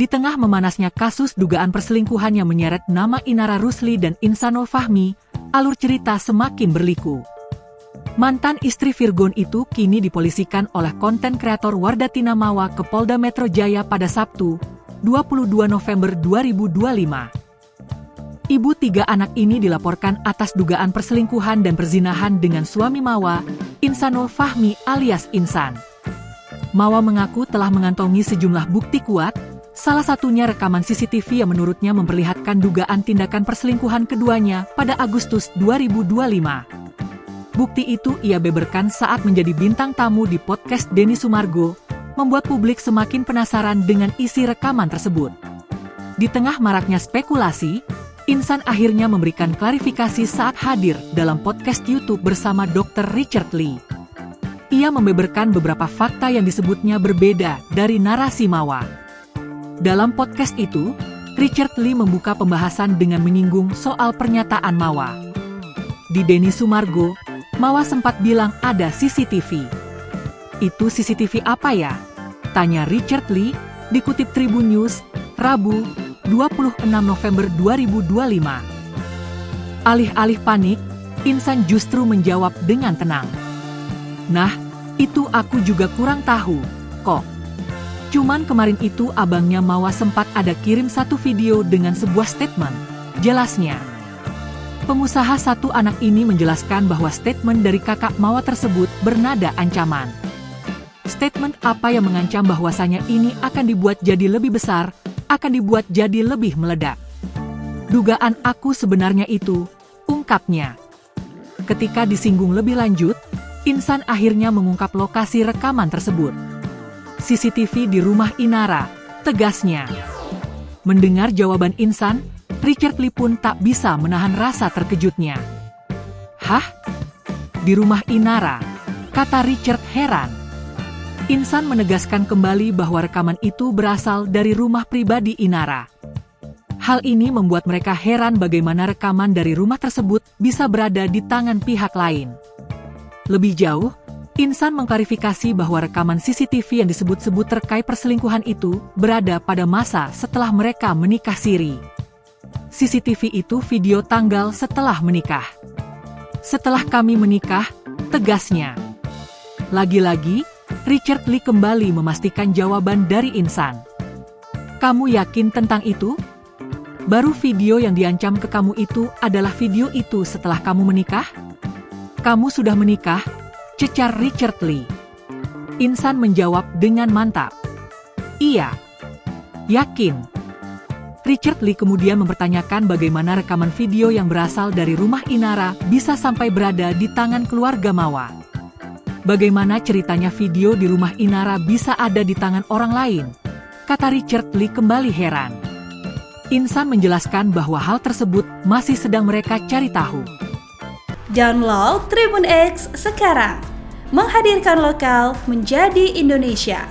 Di tengah memanasnya kasus dugaan perselingkuhan yang menyeret nama Inara Rusli dan Insanul Fahmi, alur cerita semakin berliku. Mantan istri Virgon itu kini dipolisikan oleh konten kreator Wardatina Mawa ke Polda Metro Jaya pada Sabtu, 22 November 2025. Ibu 3 anak ini dilaporkan atas dugaan perselingkuhan dan perzinahan dengan suami Mawa, Insanul Fahmi alias Insan. Mawa mengaku telah mengantongi sejumlah bukti kuat, salah satunya rekaman CCTV yang menurutnya memperlihatkan dugaan tindakan perselingkuhan keduanya pada Agustus 2025. Bukti itu ia beberkan saat menjadi bintang tamu di podcast Denny Sumargo, membuat publik semakin penasaran dengan isi rekaman tersebut. Di tengah maraknya spekulasi, Insan akhirnya memberikan klarifikasi saat hadir dalam podcast YouTube bersama Dr. Richard Lee. Ia membeberkan beberapa fakta yang disebutnya berbeda dari narasi Mawa. Dalam podcast itu, Richard Lee membuka pembahasan dengan menyinggung soal pernyataan Mawa. Di Denny Sumargo, Mawa sempat bilang ada CCTV. Itu CCTV apa ya? Tanya Richard Lee, dikutip Tribun News, Rabu, 26 November 2025. Alih-alih panik, Insan justru menjawab dengan tenang. Nah, itu aku juga kurang tahu, kok. Cuman kemarin itu abangnya Mawa sempat ada kirim satu video dengan sebuah statement, jelasnya. Pengusaha 1 anak ini menjelaskan bahwa statement dari kakak Mawa tersebut bernada ancaman. Statement apa yang mengancam bahwasanya ini akan dibuat jadi lebih besar, akan dibuat jadi lebih meledak. Dugaan aku sebenarnya itu, ungkapnya. Ketika disinggung lebih lanjut, Insan akhirnya mengungkap lokasi rekaman tersebut. CCTV di rumah Inara, tegasnya. Mendengar jawaban Insan, Richard Lee pun tak bisa menahan rasa terkejutnya. Hah? Di rumah Inara? Kata Richard heran. Insan menegaskan kembali bahwa rekaman itu berasal dari rumah pribadi Inara. Hal ini membuat mereka heran bagaimana rekaman dari rumah tersebut bisa berada di tangan pihak lain. Lebih jauh, Insan mengklarifikasi bahwa rekaman CCTV yang disebut-sebut terkait perselingkuhan itu berada pada masa setelah mereka menikah siri. CCTV itu video tanggal setelah menikah. Setelah kami menikah, tegasnya. Lagi-lagi, Richard Lee kembali memastikan jawaban dari Insan. Kamu yakin tentang itu? Baru video yang diancam ke kamu itu adalah video itu setelah kamu menikah? Kamu sudah menikah? Cecar Richard Lee. Insan menjawab dengan mantap. Iya. Yakin. Richard Lee kemudian mempertanyakan bagaimana rekaman video yang berasal dari rumah Inara bisa sampai berada di tangan keluarga Mawa. Bagaimana ceritanya video di rumah Inara bisa ada di tangan orang lain? Kata Richard Lee kembali heran. Insan menjelaskan bahwa hal tersebut masih sedang mereka cari tahu. Download Tribun X sekarang, menghadirkan lokal menjadi Indonesia.